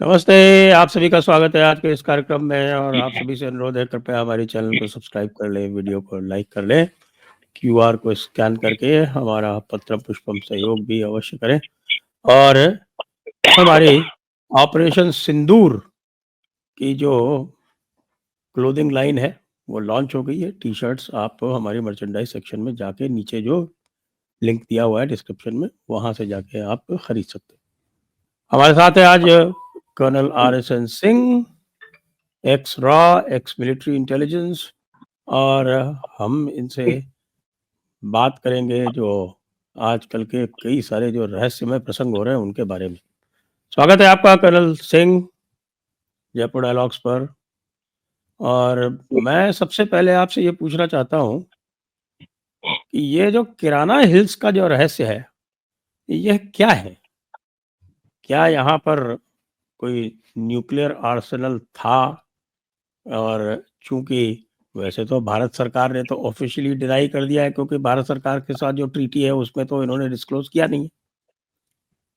नमस्ते, आप सभी का स्वागत है आज के इस कार्यक्रम में और आप सभी से अनुरोध है कृपया हमारे चैनल को सब्सक्राइब कर लें, वीडियो को लाइक कर लें, क्यूआर को स्कैन करके हमारा पत्रम पुष्पम सहयोग भी अवश्य करें और हमारी ऑपरेशन सिंदूर की जो क्लोथिंग लाइन है वो लॉन्च हो गई है। टी-शर्ट्स आप हमारे मर्चेंडाइज सेक्शन में जाके नीचे जो लिंक दिया हुआ है डिस्क्रिप्शन में वहाँ से जाके आप खरीद सकते हैं। हमारे साथ है आज कर्नल आर.एस.एन. सिंह, एक्स रॉ, एक्स मिलिट्री इंटेलिजेंस और हम इनसे बात करेंगे जो आजकल के कई सारे जो रहस्यमय प्रसंग हो रहे हैं उनके बारे में। स्वागत है आपका कर्नल सिंह जयपुर डायलॉग्स पर। और मैं सबसे पहले आपसे ये पूछना चाहता हूँ कि ये जो किराना हिल्स का जो रहस्य है, यह क्या है? क्या यहाँ पर कोई न्यूक्लियर आर्सेनल था? और चूँकि वैसे तो भारत सरकार ने तो ऑफ़िशियली डिनाई कर दिया है क्योंकि भारत सरकार के साथ जो ट्रीटी है उसमें तो इन्होंने डिस्क्लोज़ किया नहीं है।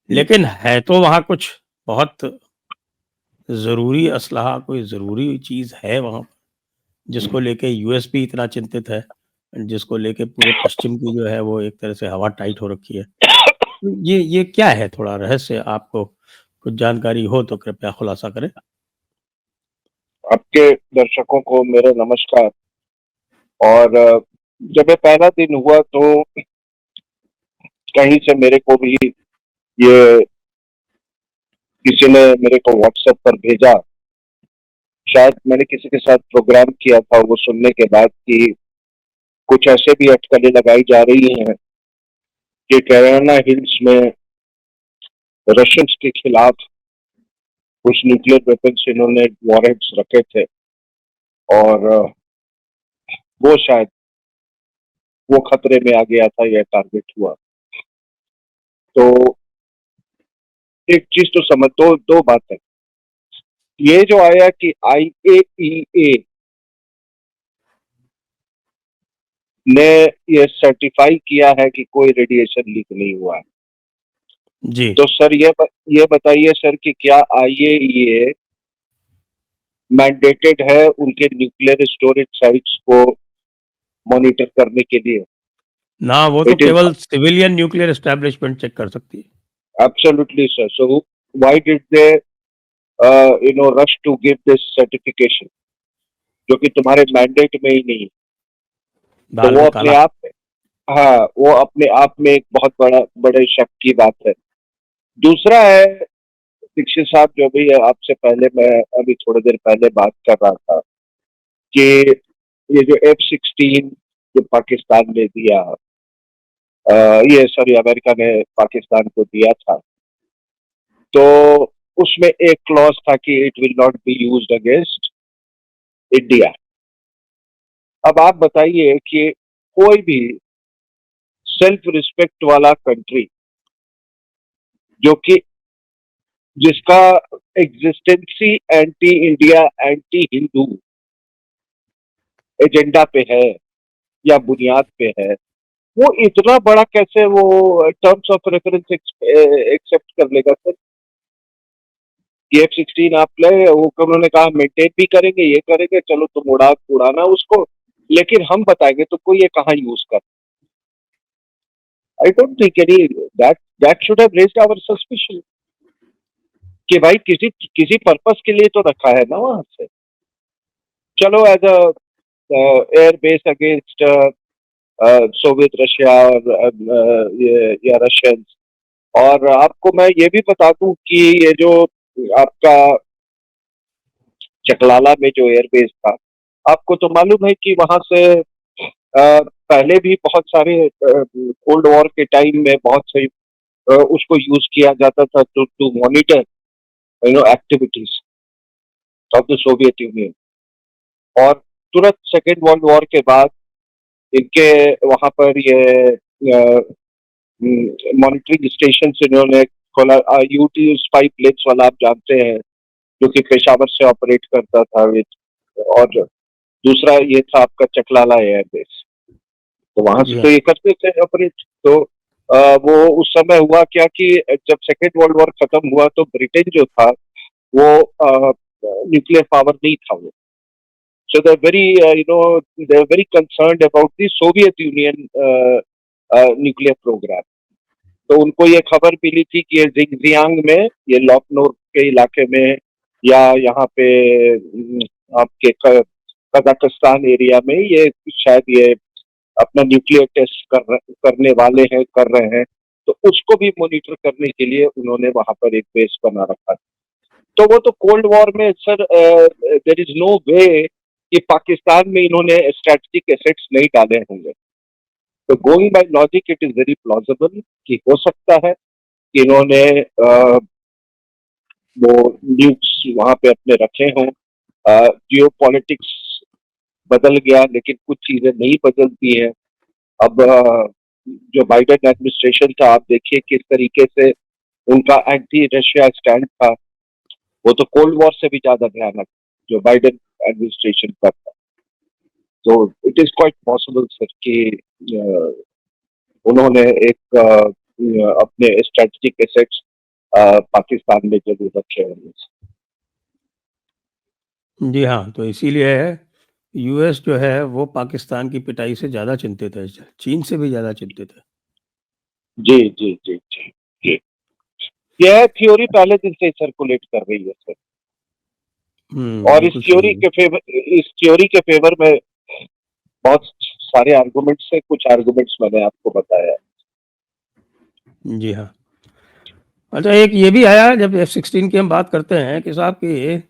लेकिन है तो वहाँ कुछ बहुत ज़रूरी असलहा, कोई ज़रूरी चीज़ है वहाँ, जिसको लेके यूएस भी इतना चिंतित है, जिसको लेके पूरे पश्चिम की जो है वो एक तरह से हवा टाइट हो रखी है। ये क्या है? थोड़ा रहस्य आपको कुछ जानकारी हो तो कृपया खुलासा करें। आपके दर्शकों को मेरा नमस्कार। और जब ये पहला दिन हुआ तो कहीं से मेरे को भी ये किसी ने मेरे को व्हाट्सएप पर भेजा। शायद मैंने किसी के साथ प्रोग्राम किया था, वो सुनने के बाद कि कुछ ऐसे भी अटकलें लगाई जा रही हैं कि कैराना हिल्स में रशियंस के खिलाफ कुछ न्यूक्लियर वेपन्स इन्होंने वॉरेंट्स रखे थे और वो शायद वो खतरे में आ गया था, यह टारगेट हुआ। तो एक चीज तो समझ, दो बात है। ये जो आया कि IAEA ने ये सर्टिफाई किया है कि कोई रेडिएशन लीक नहीं हुआ है। जी। तो सर ये बताइए सर कि क्या IAEA मैंडेटेड है उनके न्यूक्लियर स्टोरेज साइट्स को मॉनिटर करने के लिए? ना, वो तो इट इज केवल सिविलियन न्यूक्लियर एस्टेब्लिशमेंट चेक कर सकती है। Absolutely sir. So why did they rush to give this certification, जो कि तुम्हारे मैंडेट में ही नहीं है? तो दाल वो में अपने काला। आप में, हाँ, वो अपने आप में एक बहुत बड़े शक की बात है। दूसरा है, दीक्षित साहब, जो भी है, आपसे पहले मैं अभी थोड़ी देर पहले बात कर रहा था कि ये जो F-16 जो पाकिस्तान ने दिया, ये सॉरी अमेरिका ने पाकिस्तान को दिया था, तो उसमें एक क्लॉज था कि it will not be used against India. अब आप बताइए कि कोई भी सेल्फ रिस्पेक्ट वाला कंट्री जो कि जिसका existence anti India, anti Hindu agenda पे है या बुनियाद पे है, वो इतना बड़ा कैसे वो टर्म्स ऑफ रेफरेंस एक्सेप्ट कर लेगा सर? ये F-16 आप ले, वो उन्होंने कहा मेंटेन भी करेंगे, ये करेंगे, चलो तुम उड़ाना उसको, लेकिन हम बताएंगे तुमको ये कहाँ यूज कर। I don't think any that should have raised our suspicion कि भाई किसी किसी पर्पस के लिए तो रखा है ना वहां से। चलो as a air base against Soviet Russia और या रशियंस। और आपको मैं ये भी बता दूं कि ये जो आपका चकलाला में जो एयरबेस था, आपको तो मालूम है कि वहां से पहले भी बहुत सारे कोल्ड वॉर के टाइम में बहुत से उसको यूज किया जाता था to monitor activities of the Soviet Union. और तुरंत सेकेंड वर्ल्ड वॉर के बाद इनके वहां पर ये मॉनिटरिंग स्टेशन इन्होंने खोला। यूटी स्पाई प्लेन्स वाला आप जानते हैं, जो कि पेशावर से ऑपरेट करता था और दूसरा ये था आपका चकलाला एयरबेस, तो वहां जी से तो हाँ। ये करते थे ऑपरेट। तो वो उस समय हुआ क्या कि जब सेकेंड वर्ल्ड वॉर खत्म हुआ तो ब्रिटेन जो था वो न्यूक्लियर पावर नहीं था वो। So they're very, they're very concerned about the Soviet Union nuclear program. तो उनको ये खबर मिली थी कि ये जिंगजियांग में, ये लखनऊ के इलाके में, या यहाँ पे आपके कजाकिस्तान एरिया में, ये शायद ये अपना न्यूक्लियर टेस्ट करने वाले हैं, कर रहे हैं। तो उसको भी मॉनिटर करने के लिए उन्होंने वहां पर एक बेस बना रखा था। तो वो तो कोल्ड वॉर में सर, देयर इज नो वे कि पाकिस्तान में इन्होंने स्ट्रेटेजिक एसेट्स नहीं डाले होंगे। तो going by logic it is very plausible कि हो सकता है कि इन्होंने वो न्यूक्स वहां पे अपने रखे हों। जियो पॉलिटिक्स बदल गया, लेकिन कुछ चीजें नहीं बदलती हैं। अब जो बाइडेन एडमिनिस्ट्रेशन था, आप देखिए किस तरीके से उनका एंटी रशिया स्टैंड था। वो तो कोल्ड वॉर से भी ज्यादा भयानक जो बाइडेन एडमिनिस्ट्रेशन का था। तो it is quite possible sir कि उन्होंने एक अपने स्ट्रेटेजिक एसेट्स पाकिस्तान में जरूर रखे होंगे। जी हाँ, तो इसीलिए यूएस जो है वो पाकिस्तान की पिटाई से ज़्यादा चिंतित है, चीन से भी ज़्यादा चिंतित है। जी जी जी जी जी, यह थ्योरी पहले दिन से सर्कुलेट कर रही है सर। और बिल्कुल सही है। इस थ्योरी के फेवर में बहुत सारे आर्गुमेंट्स है, कुछ आर्गुमेंट्स मैंने आपको बताया। जी हाँ। अच्छा, एक ये भी आया जब F-16 की हम बात करते हैं कि साहब कि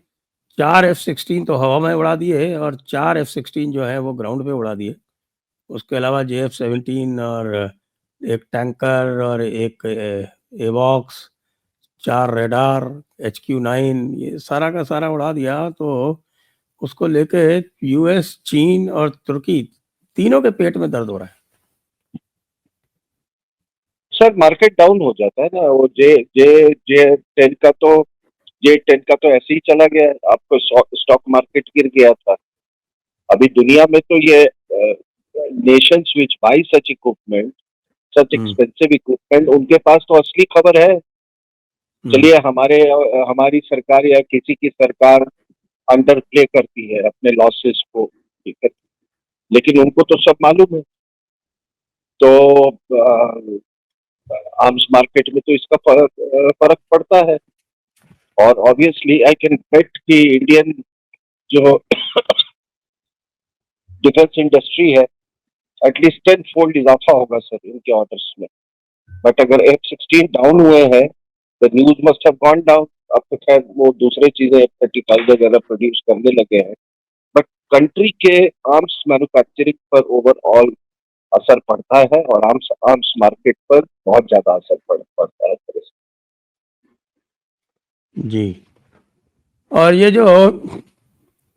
4 F-16 तो हवा में उड़ा दिए और 4 F-16 जो है वो ग्राउंड पे उड़ा दिए। उसके अलावा JF-17 और एक टैंकर और एक एवॉक्स, 4 रेडार, HQ-9, ये सारा का सारा उड़ा दिया। तो उसको लेके यूएस, चीन और तुर्की तीनों के पेट में दर्द हो रहा है। सर मार्केट डाउन हो जाता है ना। वो जे जे जे 10 का तो J10 का तो ऐसे ही चला गया। आपको स्टॉक मार्केट गिर गया था। अभी दुनिया में तो ये नेशंस विच बाय सच इक्विपमेंट, सच एक्सपेंसिव इक्विपमेंट, उनके पास तो असली खबर है। चलिए हमारी सरकार या किसी की सरकार अंडर प्ले करती है अपने लॉसेस को, ठीक है, लेकिन उनको तो सब मालूम है। तो आर्म्स मार्केट में तो इसका फर्क पड़ता है। और ऑब्वियसली आई कैन बेट कि इंडियन जो डिफेंस इंडस्ट्री है, एटलीस्ट 10 फोल्ड इजाफा होगा सर इनके ऑर्डर्स में। बट अगर F-16 डाउन हुए हैं, the news must have gone down. अब तो खैर वो दूसरे चीजें F-35 वगैरह प्रोड्यूस करने लगे हैं, बट कंट्री के आर्म्स मैन्युफैक्चरिंग पर ओवरऑल असर पड़ता है और आर्म्स मार्केट पर बहुत ज्यादा असर पड़ता है। जी। और ये जो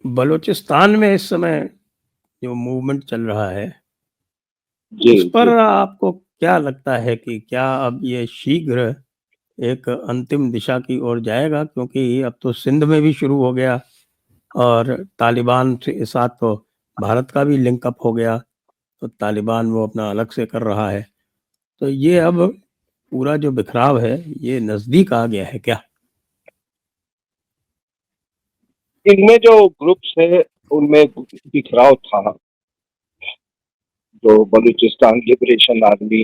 बलूचिस्तान में इस समय जो मूवमेंट चल रहा है, जी उस पर जी, आपको क्या लगता है कि क्या अब ये शीघ्र एक अंतिम दिशा की ओर जाएगा? क्योंकि अब तो सिंध में भी शुरू हो गया और तालिबान के साथ तो भारत का भी लिंक अप हो गया, तो तालिबान वो अपना अलग से कर रहा है। तो ये अब पूरा जो बिखराव है ये नजदीक आ गया है क्या? इनमें जो ग्रुप्स है उनमें बिखराव था। जो Balochistan liberation army,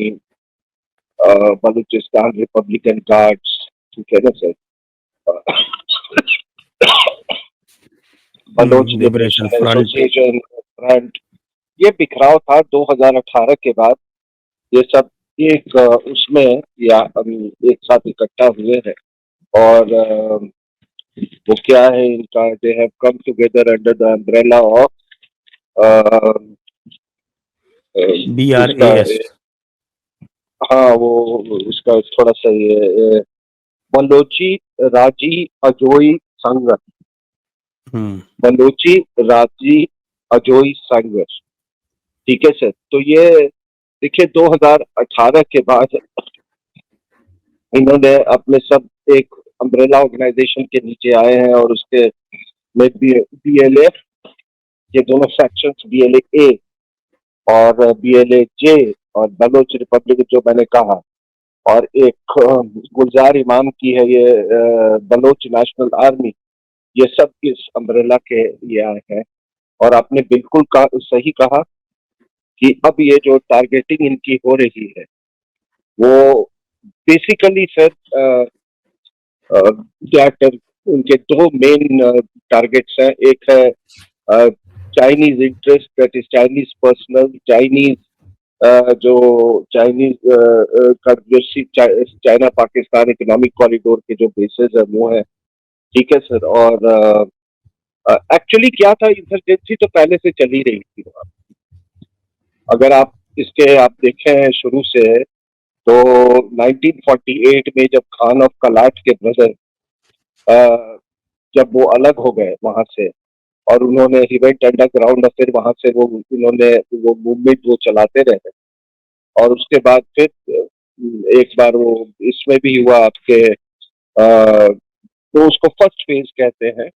Balochistan republican guards, ठीक है ना sir, Baloch liberation liberation front. Association, front, ये बिखराव था 2018 के बाद। ये सब एक उसमें या एक साथ इकट्ठा हुए हैं। और वो क्या है इनका, they have come together under the umbrella of उसका, BRAS। हाँ वो उसका थोड़ा सा ये बलोची राजी अजोई संघ, बलोची राजी अजोई संघ, ठीक है सर। तो ये देखिए 2018 के बाद इन्होंने अपने सब एक अम्ब्रेला ऑर्गेनाइजेशन के नीचे आए हैं और उसके में BLA, ये दोनों सेक्शंस BLA A और BLA J और बलोच रिपब्लिक जो मैंने कहा, और एक गुलजार इमाम की है ये बलोच नेशनल आर्मी, ये सब इस अम्ब्रेला के ये आए हैं। और आपने बिल्कुल सही कहा कि अब ये जो टारगेटिंग इनकी हो रही है वो बेसिकली सर क्या उनके दो मेन टारगेट्स हैं। एक है Chinese interest, that is Chinese personal, Chinese जो चाइनीज का जो चाइना पाकिस्तान इकोनॉमिक कॉरिडोर के जो बेसिस है वो है, ठीक है सर। और एक्चुअली क्या था, इंसर्जेंसी तो पहले से चली रही थी वहाँ। अगर आप इसके आप देखें शुरू से, तो 1948 में जब खान ऑफ कलाट के ब्रदर जब वो अलग हो गए वहां से, और उन्होंने ही वेंट अंडरग्राउंड, और फिर वहां से वो उन्होंने वो मूवमेंट वो चलाते रहे। और उसके बाद फिर एक बार वो इसमें भी हुआ आपके तो उसको फर्स्ट फेज कहते हैं।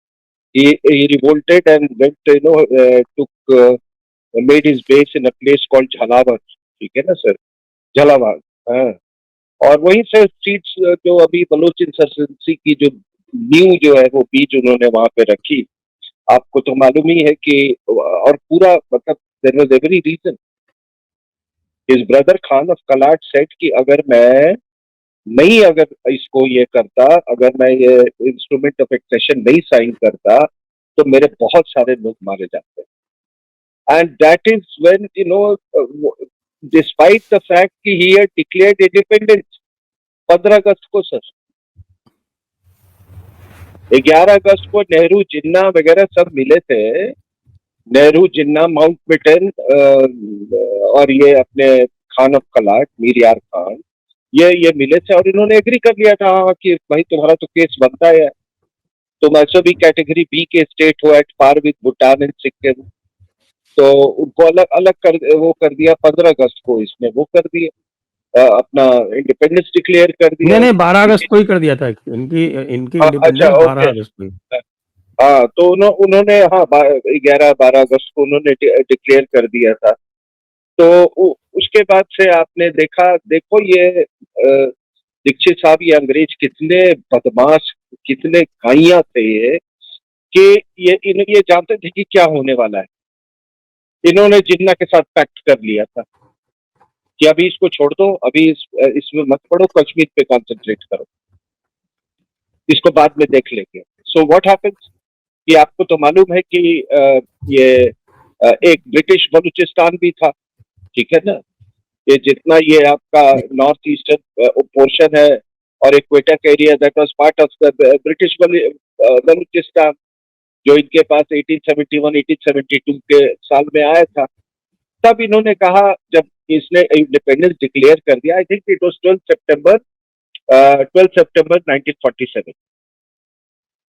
he revolted and went took made his base in a place called Jhalawar, ठीक है ना सर, झालावाड़। हाँ, और वहीं से सीट्स जो अभी बलोच इंसर्जेंसी की जो न्यू जो है वो बीज उन्होंने वहां पे रखी। आपको तो मालूम ही है कि और पूरा मतलब there was every reason. His brother Khan of Kalat said कि अगर मैं नहीं, अगर इसको ये करता, अगर मैं ये इंस्ट्रूमेंट ऑफ एक्सेशन नहीं साइन करता, तो मेरे बहुत सारे लोग मारे जाते। And that is when despite the fact कि ही हैड डिक्लेयर्ड इंडिपेंडेंस 15 अगस्त को सर। 11 अगस्त को नेहरू, जिन्ना वगैरह सब मिले थे। नेहरू, जिन्ना, माउंटबेटन और ये अपने खान ऑफ कलाट, मीर यार खान, ये मिले थे और इन्होंने एग्री कर लिया था कि भाई तुम्हारा तो केस बनता है, तुम ऐसे भी कैटेगरी बी के स्टेट हो at par with Bhutan and Sikkim. तो उनको अलग अलग कर वो कर दिया 15 अगस्त को, इसने वो कर दिया अपना इंडिपेंडेंस डिक्लेयर कर दिया। नहीं 12 अगस्त को ही कर दिया था इनकी इनकी अच्छा, इंडिपेंडेंस 12 ओके। अगस्त को ही। हाँ, तो उन्होंने हाँ 11-12 अगस्त को उन्होंने डिक्लेयर कर दिया था। तो उसके बाद से आपने देखो ये दीक्षित साहब, ये अंग्रेज कितने बदमाश, कितने गाइया थे ये, कि ये जानते थे कि क्या होने वाला है। इन्होंने जिन्ना के साथ पैक्ट कर लिया था कि अभी इसको छोड़ दो, अभी इसमें मत पड़ो, कश्मीर पे कंसंट्रेट करो, इसको बाद में देख लेंगे। सो व्हाट हैपेंस कि आपको तो मालूम है कि ये एक ब्रिटिश बलूचिस्तान भी था, ठीक है ना। ये जितना ये आपका नॉर्थ ईस्टर्न पोर्शन है और equator area, that was part of the British Balochistan, जो इनके पास 1871-1872 के साल में आया था। तब इन्होंने कहा, जब इसने इंडिपेंडेंस डिक्लेयर कर दिया, आई थिंक इट वाज 12 सितंबर 1947।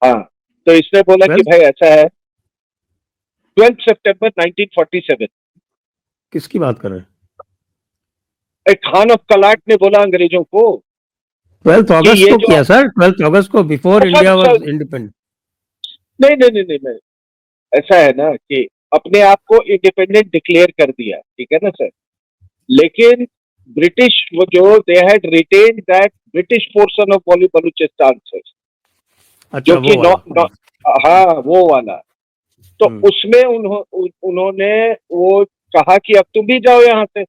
हाँ, तो इसने बोला कि 12 भाई ऐसा है, 12 सितंबर 1947। किसकी बात कर रहे हैं? खान ऑफ कलाट ने बोला अंग्रेजों को 12 कि अगस्त ये को जो किया सर, 12 अगस्त को, बिफोर सब इंडिया वाज सब इंडिपेंडेंट। नहीं नहीं नहीं नहीं नहीं, ऐसा है ना कि अपने आप को इंडिपेंडेंट डिक्लेयर कर दिया, ठीक है ना सर। लेकिन ब्रिटिश वो जो they had retained that British portion of Balochistan sir, अच्छा जो वो कि वाला। हाँ वो वाला। तो हम्म। उसमें उन्होंने वो कहा कि अब तुम भी जाओ यहाँ से,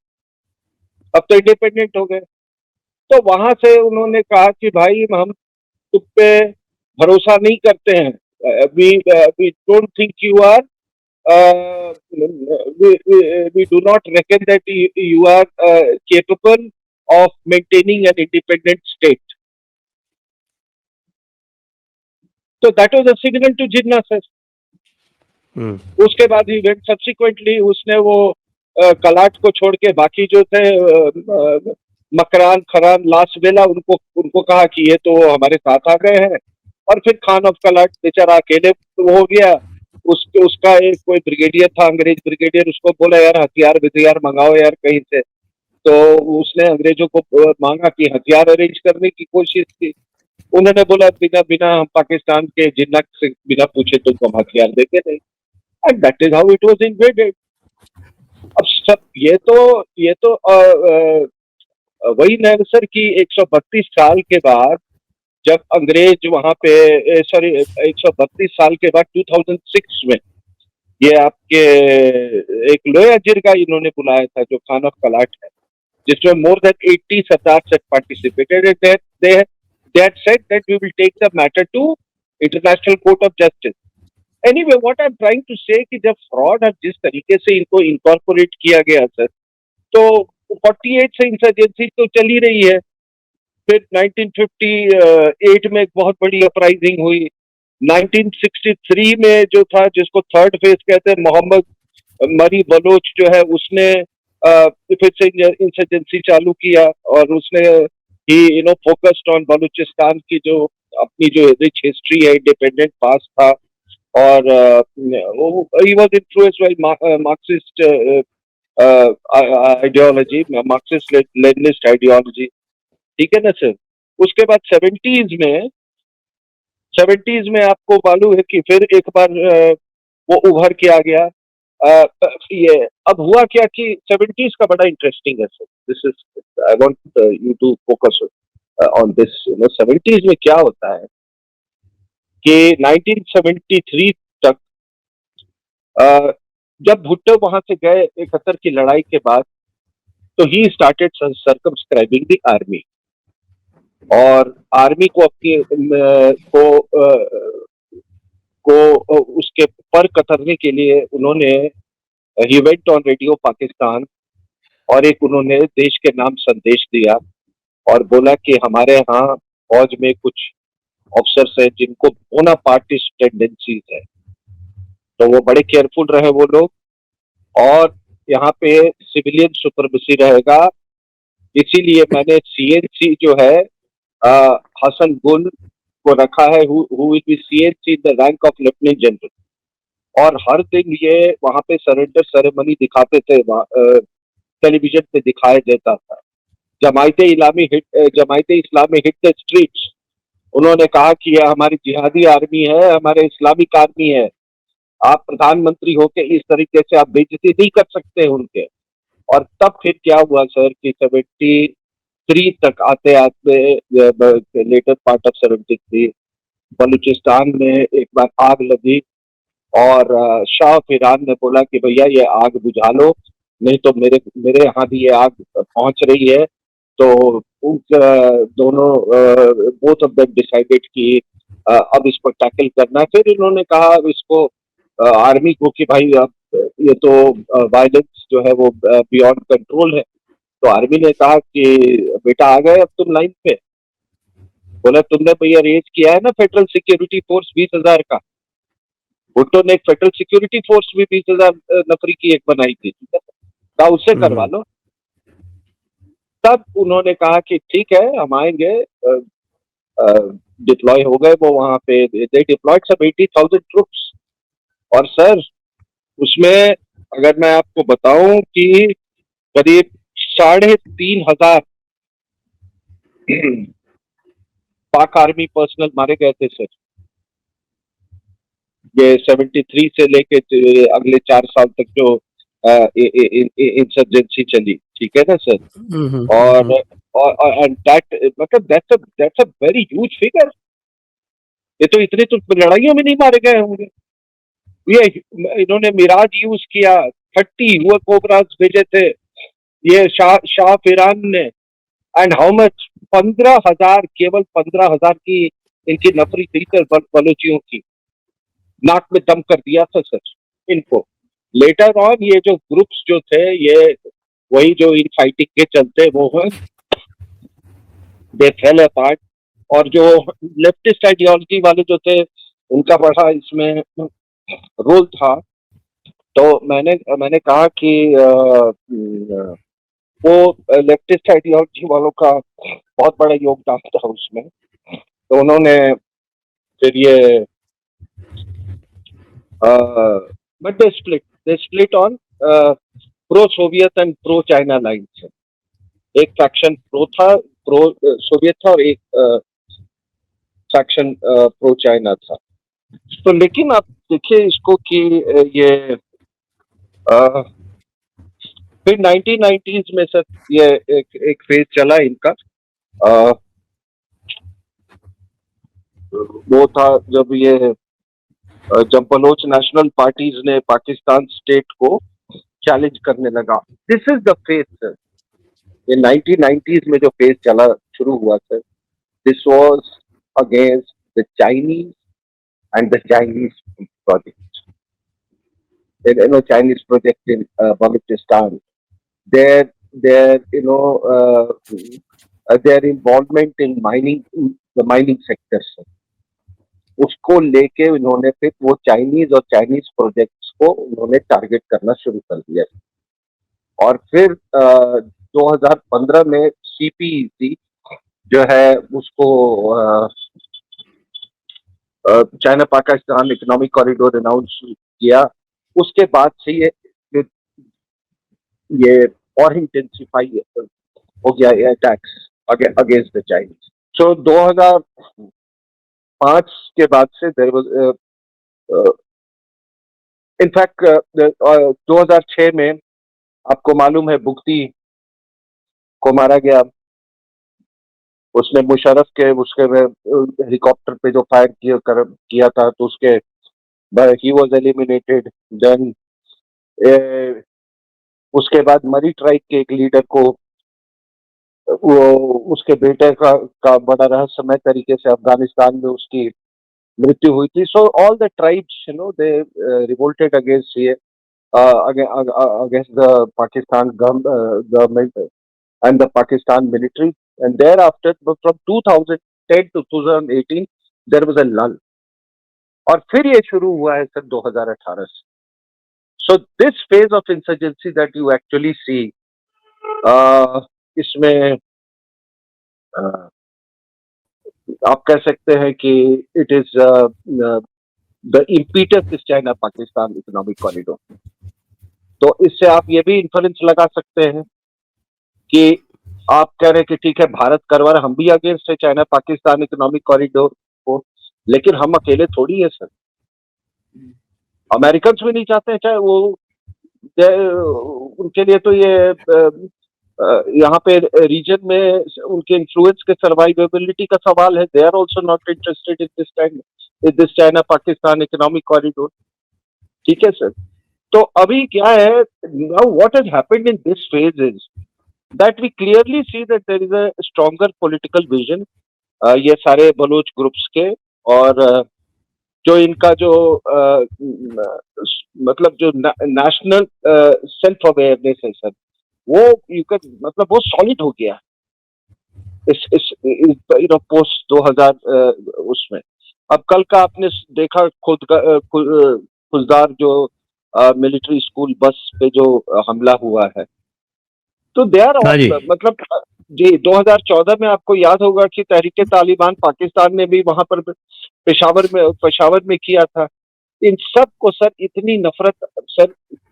अब तो इंडिपेंडेंट हो गए। तो वहां से उन्होंने कहा कि भाई हम तुम पे भरोसा नहीं करते हैं, we don't think you are we do not reckon that you are capable of maintaining an independent state. So that was a signal to Jinnah sir. उसके बाद ही वेंट सब्सिक्वेंटली, उसने वो कलाट को छोड़ के बाकी जो थे मकरान, खरान, लासबेला, उनको कहा कि ये तो हमारे साथ आ गए हैं। और फिर खान ऑफ कलाट बेचारा अकेले हो गया। उसका एक कोई ब्रिगेडियर था, अंग्रेज ब्रिगेडियर, उसको बोला यार हथियार विथियार मंगाओ यार कहीं से। तो उसने अंग्रेजों को मांगा कि हथियार अरेंज करने की कोशिश की। उन्होंने बोला बिना बिना हम पाकिस्तान के जिन्ना से बिना पूछे तुमको हम हथियार देंगे नहीं। And that is how it was invaded. अब सब ये तो वही ना सर कि 132 साल के बाद जब अंग्रेज वहां पे, सॉरी, 132 साल के बाद 2006 में ये आपके एक लोया जिरगा इन्होंने बुलाया था जो खान ऑफ कलाट है, जिसमें more than 80 Sardar had participated. They had said that we will take the matter to International Court of Justice. Anyway, what I'm trying to say कि जब फ्रॉड अब जिस तरीके से इनको इनकॉर्पोरेट किया गया सर, तो 48 से इंसर्जेंसी तो चल ही रही है। फिर 1958 में एक बहुत बड़ी अपराइजिंग हुई। 1963 में जो था, जिसको थर्ड फेज कहते हैं, मोहम्मद मरी बलोच जो है उसने फिर से इंसर्जेंसी चालू किया और उसने ही फोकस्ड ऑन बलूचिस्तान की जो अपनी जो रिच हिस्ट्री है, इंडिपेंडेंट पास था, और he was influenced by Marxist ideology, Marxist Leninist ideology, ठीक है ना सर। उसके बाद 70s में आपको मालूम है कि फिर एक बार वो उभर के आ गया। ये अब हुआ क्या कि 70s का बड़ा इंटरेस्टिंग है sir. This is, I want you to focus on this. 70s में क्या होता है कि 1973 तक जब भुट्टो वहां से गए 71 की लड़ाई के बाद, तो he started circumscribing the army, और आर्मी को अपनी को उसके पर कतरने के लिए उन्होंने, he went on radio Pakistan और एक उन्होंने देश के नाम संदेश दिया और बोला कि हमारे यहाँ फौज में कुछ ऑफिसर्स हैं जिनको बोनापार्टिस्ट टेंडेंसीज है, तो वो बड़े केयरफुल रहे वो लोग, और यहाँ पे सिविलियन सुपरमेसी रहेगा। इसीलिए मैंने सीएनसी जो है हसन गुल को रखा है, who will be CNC in the rank of lieutenant general, और हर दिन ये वहां पे सरेंडर सेरेमनी दिखाते थे, टेलीविजन पे दिखाया देता था। जमायते इस्लामी हिट द स्ट्रीट्स, उन्होंने कहा कि यह हमारी जिहादी आर्मी है, हमारे इस्लामिक आर्मी है, आप प्रधानमंत्री होके इस तरीके से आप बेइज्जती नहीं कर सकते उनके। और तब फिर क्या हुआ सर कि 73 तक आते आते, लेटर पार्ट ऑफ 73, बलूचिस्तान में एक बार आग लगी और शाह ऑफ ईरान ने बोला कि भैया ये आग बुझा लो, नहीं तो मेरे यहाँ भी ये आग पहुंच रही है। तो उन दोनों, बोथ ऑफ देम डिसाइडेड कि अब इसको टैकल करना है। फिर इन्होंने कहा इसको आर्मी को कि भाई अब ये तो वायलेंस जो है वो बियॉन्ड कंट्रोल है। तो आर्मी ने कहा कि बेटा आ गए अब तुम लाइन पे। बोला तुमने भैया रेज किया है ना फेडरल सिक्योरिटी फोर्स 20,000 का, भुट्टो ने एक फेडरल सिक्योरिटी फोर्स भी 20,000 नफरी की एक बनाई थी, कहा उससे करवा लो। तब उन्होंने कहा कि ठीक है हम आएंगे, डिप्लॉय हो गए वो वहां पे, दे डिप्लॉयड सब 80,000 ट्रूप्स। और सर उसमें अगर मैं आपको बताऊं कि करीब 3,500 पाक आर्मी पर्सनल मारे गए थे सर, ये 73 से लेके अगले 4 साल तक जो इंसर्जेंसी चली, ठीक है ना सर। और दैट मतलब that's a very huge figure. ये तो इतने तो लड़ाइयों में नहीं मारे गए होंगे। ये इन्होंने मिराज यूज किया, 30 हुए कोबराज भेजे थे ये शाह ईरान ने, एंड हाउ मच, 15,000, केवल 15,000 की इनकी नफरी थी सर बलोचियों की, नाक में दम कर दिया था सर इनको। लेटर ऑन ये जो ग्रुप्स जो थे, ये वही जो इन फाइटिंग के चलते वो है, दे फेल अपार्ट। और जो लेफ्टिस्ट आइडियोलॉजी वाले जो थे उनका बड़ा इसमें रोल था। तो मैंने कहा कि वो लेफ्टिस्ट आइडियोलॉजी वालों का बहुत बड़ा योगदान था उसमें। तो उन्होंने फिर ये but they split on pro Soviet and pro China lines. एक फैक्शन प्रो था, प्रो सोवियत था, और एक फैक्शन प्रो चाइना था। तो लेकिन आप देखिए इसको कि ये फिर 1990s में सर ये एक फेज चला इनका। वो था जब बलोच नेशनल पार्टीज ने पाकिस्तान स्टेट को चैलेंज करने लगा। This is the phase sir, ये 1990s में जो फेज चला शुरू हुआ sir, this was against the Chinese and the Chinese project, Chinese project in Balochistan. Their their involvement in mining, the mining sector sir, उसको लेके उन्होंने फिर वो चाइनीज और चाइनीज प्रोजेक्ट्स को उन्होंने टारगेट करना शुरू कर दिया। और फिर 2015 में सीपीईसी जो है उसको China Pakistan economic corridor announce किया। उसके बाद से ये और इंटेंसिफाई हो गया ये अटैक्स अगेंस्ट द चाइनीज। सो 2005 के बाद से देयर वाज इनफैक्ट 2006 में आपको मालूम है बुख्ती को मारा गया। उसने मुशर्रफ के उसके हेलीकॉप्टर पे जो फायर किया था तो उसके ही वाज एलिमिनेटेड। देन उसके बाद मरी ट्राइब के एक लीडर को वो उसके बेटे का बड़ा रहस्यमय तरीके से अफगानिस्तान में उसकी मृत्यु हुई थी। So all the tribes they revolted against against the Pakistan government and the Pakistan military, and thereafter from 2010 to 2018 there was a lull, और फिर ये शुरू हुआ है सर 2018 से। So this phase of insurgency that you actually see, इसमें आप कह सकते हैं कि it is the impetus is China Pakistan economic corridor। तो इससे आप ये भी इन्फ्लुएंस लगा सकते हैं कि आप कह रहे हैं कि ठीक है भारत करवा रहा, हम भी अगेंस्ट है चाइना पाकिस्तान इकोनॉमिक कॉरिडोर को, लेकिन हम अकेले थोड़ी है सर। अमेरिकन भी नहीं चाहते हैं, चाहे वो उनके लिए तो ये यहाँ पे रीजन में उनके इन्फ्लुएंस के सर्वाइवेबिलिटी का सवाल है। They are also not interested in this China Pakistan economic corridor. ठीक है सर। तो अभी क्या है, now what has happened in this phase is that we clearly see that there is a stronger political vision ये सारे बलोच ग्रुप्स के, और जो इनका जो मतलब जो नेशनल सेल्फ अवेयरनेस है सर, वो मतलब वो सॉलिड हो गया इस पोस्ट 2000 उसमें। अब कल का आपने देखा खुददार जो मिलिट्री स्कूल बस पे जो हमला हुआ है, तो दे आर मतलब जी 2014 में आपको याद होगा कि तहरीके तालिबान पाकिस्तान ने भी वहां पर पेशावर में किया था। इन सब को सर इतनी नफरत सर,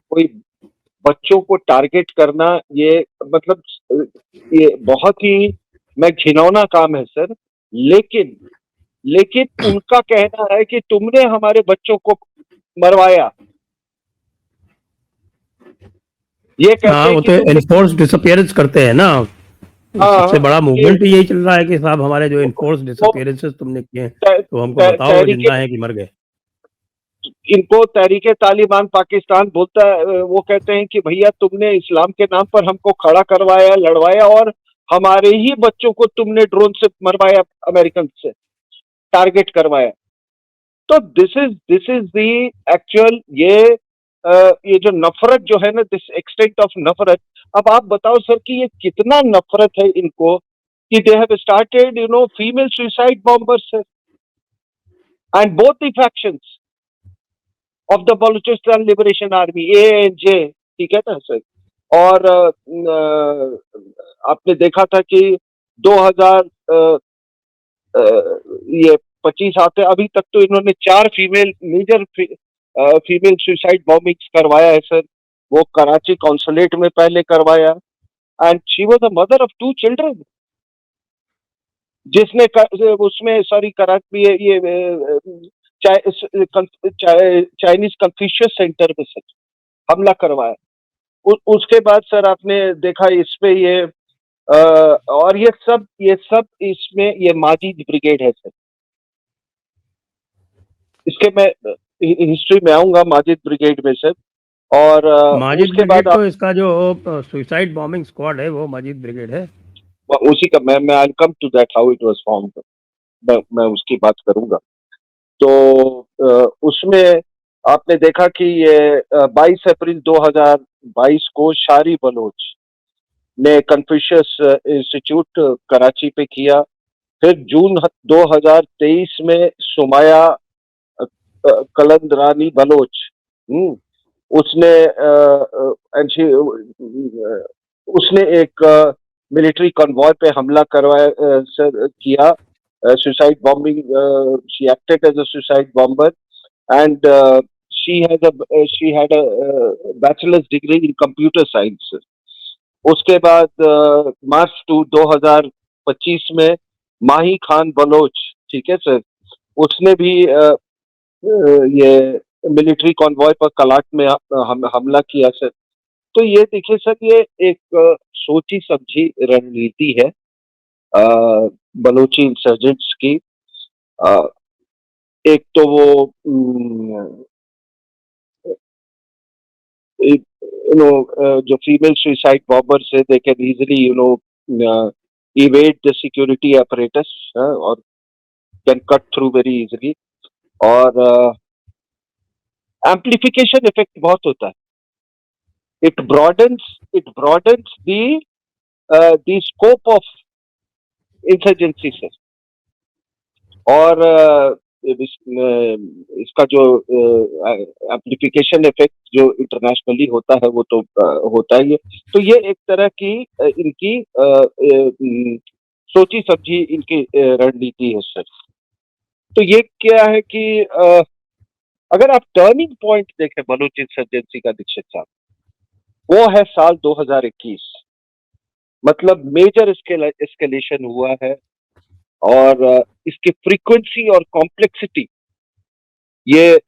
कोई बच्चों को टारगेट करना ये मतलब ये बहुत ही मैं घिनौना काम है सर। लेकिन उनका कहना है कि तुमने हमारे बच्चों को मरवाया। ये कहते हैं वो तो एनफोर्स डिसअपीयरेंस करते हैं ना। सबसे बड़ा मूवमेंट यही चल रहा है कि साहब हमारे जो एनफोर्स डिसअपीयरेंसेस तुमने किए तो हमको बताओ वो जिंदा है कि मर गए। इनको तहरीके तालिबान पाकिस्तान बोलता है, वो कहते हैं कि भैया तुमने इस्लाम के नाम पर हमको खड़ा करवाया, लड़वाया, और हमारे ही बच्चों को तुमने ड्रोन से मरवाया, अमेरिकन से टारगेट करवाया। तो दिस इज द एक्चुअल ये जो नफरत जो है ना, दिस एक्सटेंट ऑफ नफरत। अब आप बताओ सर कि ये कितना नफरत है इनको कि they have started female suicide bombers and both the factions of the Balochistan liberation army ANJ, ठीक है ना सर। और आपने देखा था कि 2000 ये 25 आते अभी तक तो इन्होंने 4 मेजर फीमेल सुसाइड बॉम्बिंग्स करवाया है सर। वो कराची कॉन्सुलेट में पहले करवाया, and she was the mother of 2 children, जिसने उसमें सॉरी कराची ये चाइनीज कन्फ्यूशियस सेंटर में सर हमला करवाया। उसके बाद सर आपने देखा इस पे ये और ये सब इसमें ये माजिद ब्रिगेड है सर। इसके मैं हिस्ट्री में आऊंगा माजिद ब्रिगेड में सर। और माजिद उसके बाद ब्रिगेड आप तो इसका जो सुसाइड बॉम्बिंग स्क्वाड है वो माजिद ब्रिगेड है। उसी का मैं I come to that how it was formed. मैं उसकी बात करूंगा। तो उसमें आपने देखा कि ये 22 अप्रैल 2022 को शारी बलोच ने कन्फ्यूशियस इंस्टीट्यूट कराची पे किया। फिर जून 2023 में सुमाया कलंदरानी बलोच, उसने उसने एक मिलिट्री कन्वॉय पे हमला करवाया किया, suicide bombing. She acted as a suicide bomber and she had a bachelor's degree in computer science। उसके बाद मार्च 2025 में माही खान बलोच, ठीक है सर, उसने भी ये मिलिट्री कॉन्वॉय पर कलाट में हमला किया सर। तो ये देखिए सर, ये एक सोची समझी रणनीति है बलूची इंसर्जेंट्स की। अ, एक तो वो जो फीमेल सुसाइड बॉम्बर्स है, they can easily evade the security apparatus और can cut through very easily. और एम्प्लीफिकेशन इफेक्ट बहुत होता है। It broadens the scope of insurgency sir. और इसका जो एम्प्लीफिकेशन इफेक्ट जो इंटरनेशनली होता है वो तो होता ही है। तो ये एक तरह की इनकी सोची समझी इनकी रणनीति है सर। तो ये क्या है कि अगर आप टर्निंग पॉइंट देखें बलूच इंसर्जेंसी का दीक्षित साहब, वो है साल 2021। मतलब मेजर एस्केलेशन हुआ है और इसकी फ्रीक्वेंसी और कॉम्प्लेक्सिटी ये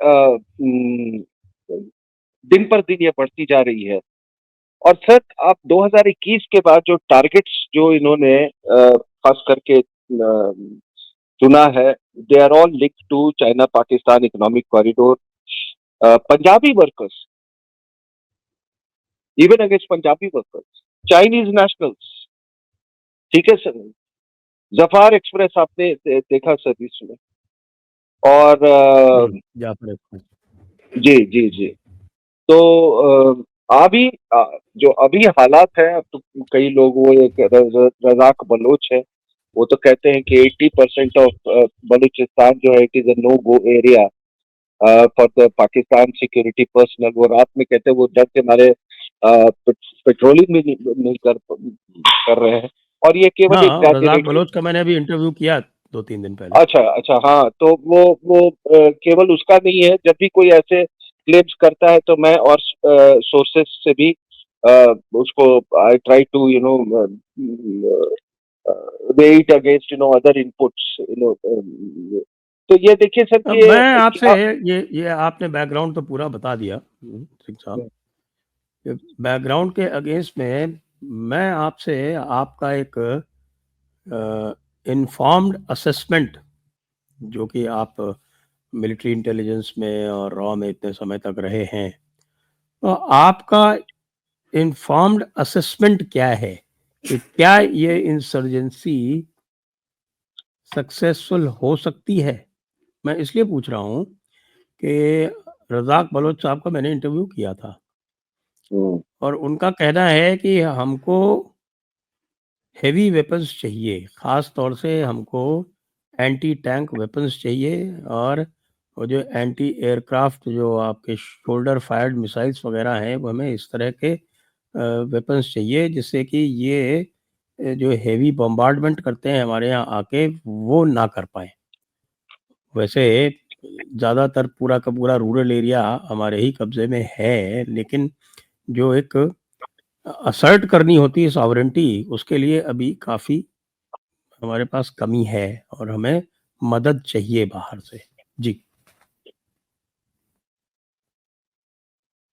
दिन पर दिन ये बढ़ती जा रही है। और सर आप 2021 के बाद जो टारगेट्स जो इन्होंने खास करके चुना है, they are all linked to China Pakistan economic corridor, Punjabi workers, even against Punjabi workers, Chinese nationals, ठीक है सर, जफार एक्सप्रेस आपने देखा सर इसमें। और जाफर एक्सप्रेस। जी जी जी। तो अभी जो अभी हालात है, अब तो कई लोग, वो एक रजाक बलोच है, वो तो कहते हैं कि 80% ऑफ बलूचिस्तान जो है it is a no go area for the Pakistan security personnel. वो रात में कहते हैं वो डर के मारे पेट्रोलिंग भी नहीं कर रहे हैं। और ये केवल हाँ, रजाक एग्जैजरेटेड। बलोच का मैंने अभी इंटरव्यू किया 2-3 दिन पहले। अच्छा अच्छा, हाँ, तो वो केवल उसका नहीं है। जब भी कोई ऐसे क्लेम्स करता है तो मैं और सोर्सेस से भी उसको I try to weigh it against other inputs, तो ये देखिए सर अब कि मैं आपसे क्या। ये आपने बैकग्राउंड तो पूरा बता दिया सिंह साहब। बैकग्राउंड के अगेंस्ट में मैं आपसे आपका एक इन्फॉर्म्ड असेसमेंट, जो कि आप मिलिट्री इंटेलिजेंस में और रॉ में इतने समय तक रहे हैं, तो आपका इन्फॉर्म्ड असेसमेंट क्या है कि क्या ये इंसर्जेंसी सक्सेसफुल हो सकती है? मैं इसलिए पूछ रहा हूँ कि रज़ाक बलोच साहब का मैंने इंटरव्यू किया था और उनका कहना है कि हमको हेवी वेपन्स चाहिए, ख़ास तौर से हमको एंटी टैंक वेपन्स चाहिए और वो जो एंटी एयरक्राफ्ट जो आपके शोल्डर फायर्ड मिसाइल्स वगैरह हैं, वो हमें इस तरह के वेपन्स चाहिए जिससे कि ये जो हेवी बॉम्बार्डमेंट करते हैं हमारे यहाँ आके, वो ना कर पाएँ। वैसे ज़्यादातर पूरा का पूरा रूरल एरिया हमारे ही कब्ज़े में है, लेकिन जो एक असर्ट करनी होती है सॉवरेंटी, उसके लिए अभी काफ़ी हमारे पास कमी है और हमें मदद चाहिए बाहर से। जी।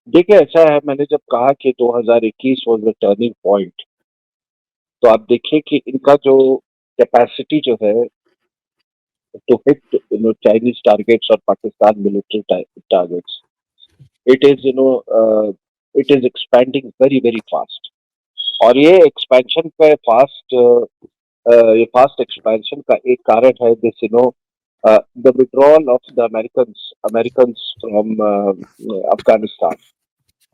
देखिए ऐसा है, मैंने जब कहा कि 2021 वाज द टर्निंग पॉइंट, तो आप देखिए कि इनका जो कैपेसिटी जो है टू हिट चाइनीज टारगेट्स और Pakistan military targets, it is it is expanding very very fast. और ये एक्सपेंशन का ये फास्ट एक्सपेंशन का एक कारण है this the withdrawal of the Americans from Afghanistan.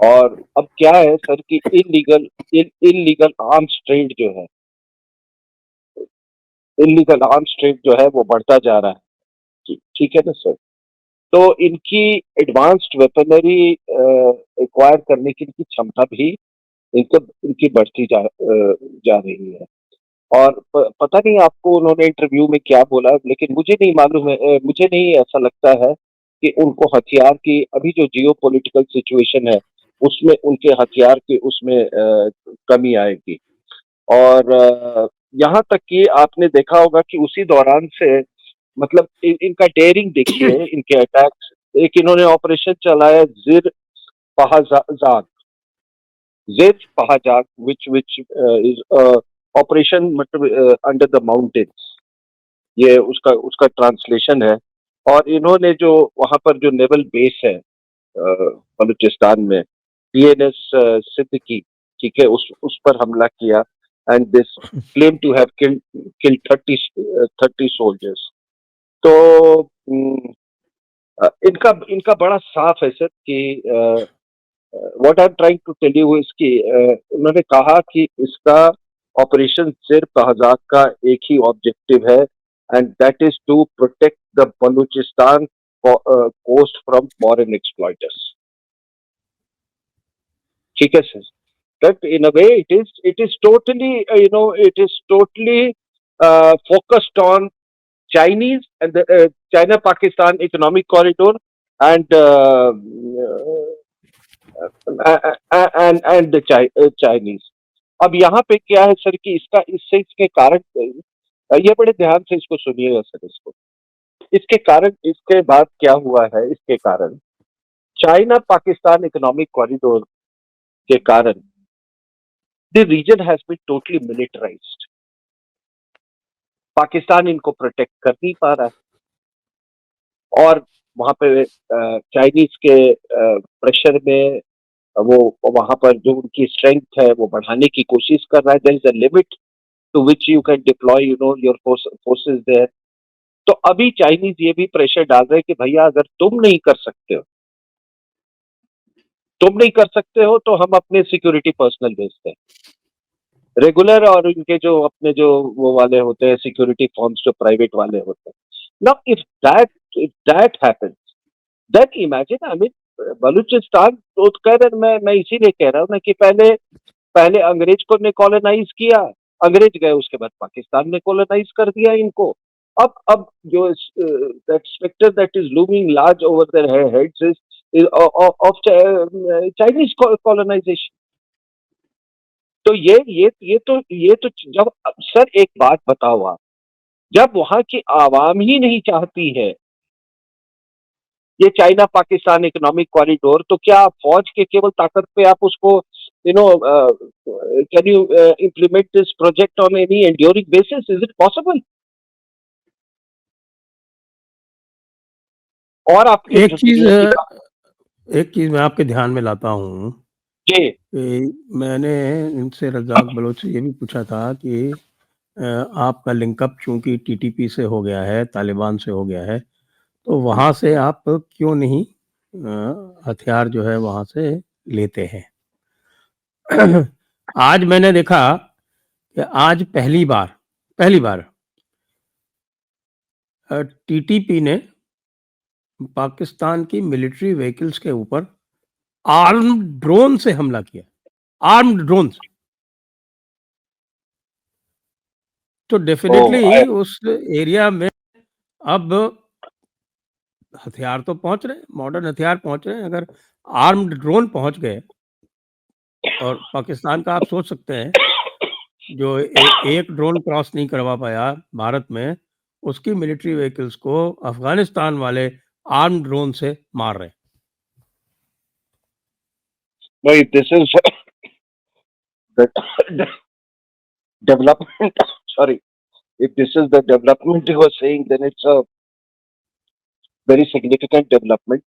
और अब क्या है सर कि इलीगल आर्म्स ट्रेड जो है, इलीगल आर्म्स ट्रेड जो है वो बढ़ता जा रहा है। ठीक है ना सर। तो इनकी एडवांस्ड वेपनरी एक्वायर करने की इनकी क्षमता भी इनकी बढ़ती जा रही है। और पता नहीं आपको उन्होंने इंटरव्यू में क्या बोला, लेकिन मुझे नहीं मालूम है, मुझे नहीं ऐसा लगता है कि उनको हथियार की अभी जो जियो पॉलिटिकल सिचुएशन है उसमें उनके हथियार की उसमें कमी आएगी। और यहाँ तक कि आपने देखा होगा कि उसी दौरान से मतलब इनका डेयरिंग देखिए, इनके अटैक्स। एक इन्होंने ऑपरेशन चलाया पहाजाग जिर पहाजाग विच इज ऑपरेशन मतलब अंडर द माउंटेन्स, ये उसका उसका ट्रांसलेशन है। और इन्होंने जो वहां पर जो नेवल बेस है बलूचिस्तान में, पीएनएस सिद्दीकी, ठीक है, उस पर हमला किया। And this claim to have killed 30 soldiers. तो इनका इनका बड़ा साफ है सर कि what I am trying to tell you is कि उन्होंने कहा कि इसका ऑपरेशन सिर्फ कहाजाक का एक ही ऑब्जेक्टिव है, and that is to protect the Balochistan coast from foreign exploiters. ठीक है sir. That in a way it is totally it is totally focused on Chinese and the China Pakistan economic corridor and and the Chinese। अब यहाँ पे क्या है sir कि इसका इससे इसके कारण, ये बड़े ध्यान से इसको सुनिएगा सर, इसको इसके कारण इसके बाद क्या हुआ है, इसके कारण चाइना पाकिस्तान इकोनॉमिक कॉरिडोर के कारण the region has been totally militarised. Pakistan इनको प्रोटेक्ट कर नहीं पा रहा है, और वहां पे चाइनीज के प्रेशर में वो वहां पर जो उनकी स्ट्रेंथ है वो बढ़ाने की कोशिश कर रहा है। There is a limit to which you can deploy your forces there. तो अभी चाइनीज ये भी प्रेशर डाल रहे हैं कि भैया अगर तुम नहीं कर सकते हो तो हम अपने सिक्योरिटी पर्सनल भेजते हैं रेगुलर, और इनके जो अपने जो वो वाले होते हैं सिक्योरिटी फॉर्म्स जो प्राइवेट वाले होते हैं। Now if that happens, then imagine, I mean Balochistan तो कह रहे, मैं इसीलिए कह रहा हूँ ना कि पहले पहले अंग्रेज को ने कॉलोनाइज किया, अंग्रेज गए, उसके बाद पाकिस्तान ने कॉलोनाइज कर दिया इनको। अब जो that spectre that is looming large over their heads is of Chinese colonisation. तो ये तो जब, सर एक बात बताओ आप, जब वहां की आवाम ही नहीं चाहती है ये चाइना पाकिस्तान इकोनॉमिक कॉरिडोर, तो क्या फौज के केवल ताकत पे आप उसको can you implement this project on any enduring basis? Is it possible? और आपके एक जो चीज दुनिया की एक चीज मैं आपके ध्यान में लाता हूँ जी कि मैंने इनसे रज्जाक बलोच से ये भी पूछा था कि आपका लिंकअप चूंकि टीटीपी से हो गया है, तालिबान से हो गया है, तो वहां से आप क्यों नहीं हथियार जो है वहां से लेते हैं? आज मैंने देखा कि आज पहली बार टीटीपी ने पाकिस्तान की मिलिट्री व्हीकल्स के ऊपर आर्म्ड ड्रोन से हमला किया, आर्म्ड ड्रोन से। तो डेफिनेटली उस एरिया में अब हथियार तो पहुंच रहे, मॉडर्न हथियार पहुंच रहे हैं। अगर आर्म्ड ड्रोन पहुंच गए, और पाकिस्तान का आप सोच सकते हैं जो एक ड्रोन क्रॉस नहीं करवा पाया भारत में, उसकी मिलिट्री व्हीकल्स को अफगानिस्तान वाले आर्म्ड ड्रोन से मार रहे हैं। No, if this is the development, sorry, if this is the development you were saying, then it's a very significant development.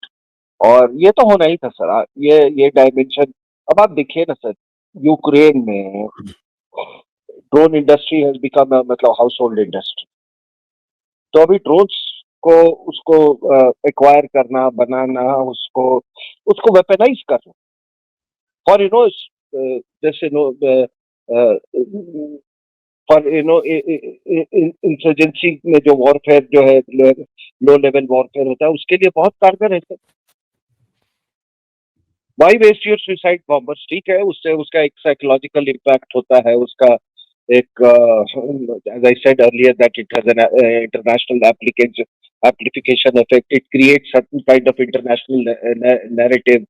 और ये तो होना ही था सर। ये डायमेंशन अब आप देखिए ना सर, यूक्रेन में ड्रोन इंडस्ट्री हैज बिकम मतलब हाउस होल्ड इंडस्ट्री। तो अभी ड्रोन्स को उसको एक्वायर करना, बनाना, उसको उसको वेपनाइज करना फॉर जैसे फॉर इंसर्जेंसी में जो वॉरफेयर जो है, लो लेवल वॉरफेयर होता है, उसके लिए बहुत कारगर है sir. Why waste your suicide bombers? ठीक है, उससे उसका एक साइकोलॉजिकल इम्पैक्ट होता है, उसका एक as I said earlier that it has an international application effect, it creates certain kind of international narrative,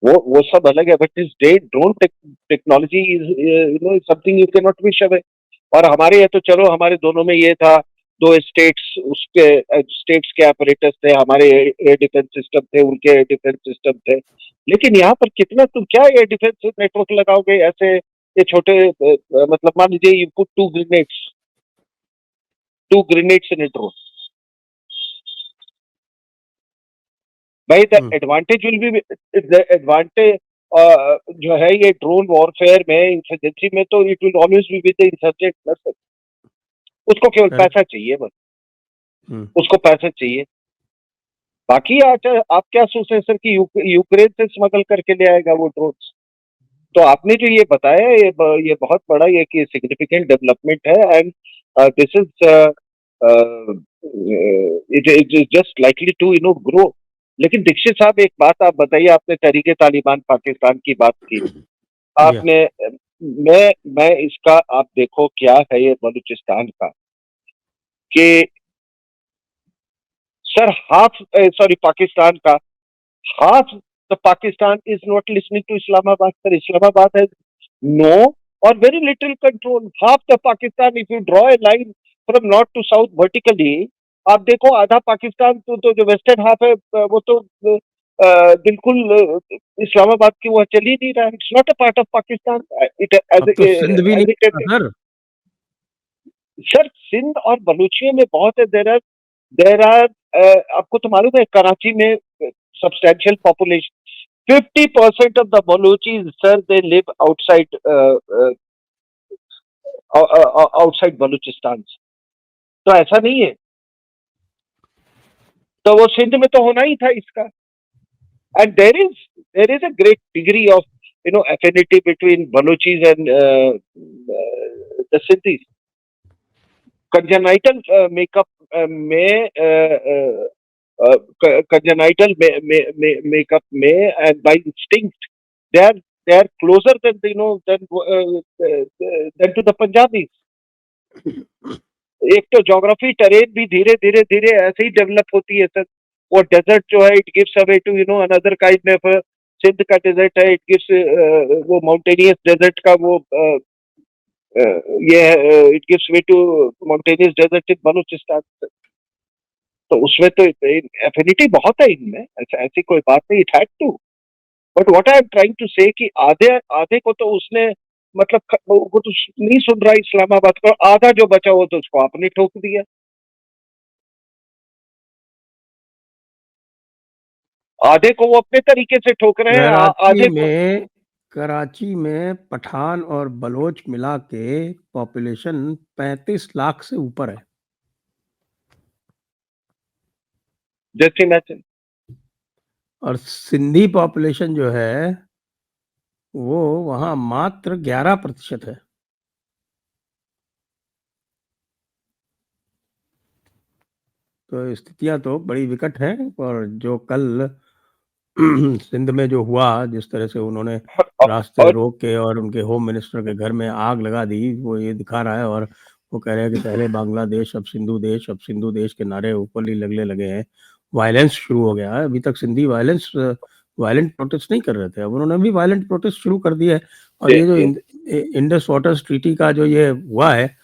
वो सब अलग है। But this day drone technology is something you can not wish away. और हमारे ये तो चलो, हमारे दोनों में ये था, दो स्टेट्स, उसके स्टेट्स के ऑपरेटर्स थे, हमारे एयर डिफेंस सिस्टम थे, उनके एयर डिफेंस सिस्टम थे। लेकिन यहाँ पर कितना तुम क्या एयर डिफेंस नेटवर्क लगाओगे ऐसे, ये छोटे मतलब मान लीजिए you put two grenades in a drone, भाई the advantage will be, the advantage जो है ये ड्रोन वॉरफेयर में, इंसर्जेंसी में, तो it will always be with the insurgent person. उसको केवल पैसा चाहिए बस, उसको पैसा चाहिए। बाकी आप क्या सोच रहे हैं सर कि यूक्रेन से स्मगल करके ले आएगा वो ड्रोन्स? तो आपने जो ये बताया, ये बहुत बड़ा ये कि सिग्निफिकेंट डेवलपमेंट है, and this is it is just likely to grow. लेकिन दीक्षित साहब, एक बात आप बताइए, आपने तहरीके तालिबान पाकिस्तान की बात की, आपने मैं इसका, आप देखो क्या है ये बलूचिस्तान का, कि सर पाकिस्तान का half the Pakistan is not listening to Islamabad. Sir, Islamabad has no or very little control. Half the Pakistan, if you draw a line from north to south vertically, आप देखो आधा पाकिस्तान तो जो वेस्टर्न हाफ है वो तो बिल्कुल इस्लामाबाद की वो चल ही नहीं रहा है। It's not a part of Pakistan. It sir Sindh और बलूचियों में बहुत है। देर आर आपको तो मालूम है, कराची में substantial population, 50% of the Baluchis, sir, they live outside outside Baluchistan। तो ऐसा नहीं है, तो वो सिंध में तो होना ही था इसका। and there is a great degree of affinity between Baluchis and the Sindhis। congenital makeup में congenital makeup में, and by instinct they are closer than than to the Punjabis। एक तो ज्योग्राफी टेरेन भी धीरे धीरे धीरे ऐसे ही डेवलप होती है सर। वो डेजर्ट जो है it gives away to another kind of, Sindh का डेजर्ट है, इट गिव्स वो माउंटेनियस डेजर्ट का वो ये it gives way to mountainous desert in Balochistan. तो उसमें तो एफिनिटी बहुत है इनमें, ऐसी कोई बात नहीं। It had to, but what I am trying to say कि आधे को तो उसने मतलब वो तो नहीं सुन रहा इस्लामाबाद को, आधा जो बचा वो तो उसको आपने ठोक दिया। आधे को वो अपने तरीके से ठोक रहे हैं, आधे को। कराची में पठान और बलोच मिला के पॉपुलेशन 35 लाख से ऊपर है। Just imagine. और सिंधी पॉपुलेशन जो है वो वहां मात्र 11% है। तो स्थितियां तो बड़ी विकट हैं। और जो कल सिंध में जो हुआ, जिस तरह से उन्होंने रास्ते रोक के और उनके होम मिनिस्टर के घर में आग लगा दी, वो ये दिखा रहा है। और वो कह रहे हैं कि पहले बांग्लादेश, अब सिंधु देश, अब सिंधु देश के नारे ऊपर ही लगने लगे हैं। वायलेंस शुरू हो गया है। अभी तक सिंधी वायलेंट प्रोटेस्ट नहीं कर रहे थे, अब उन्होंने भी वायलेंट प्रोटेस्ट शुरू कर दिया है। और ये जो इंडस वाटर्स ट्रीटी का जो ये हुआ है,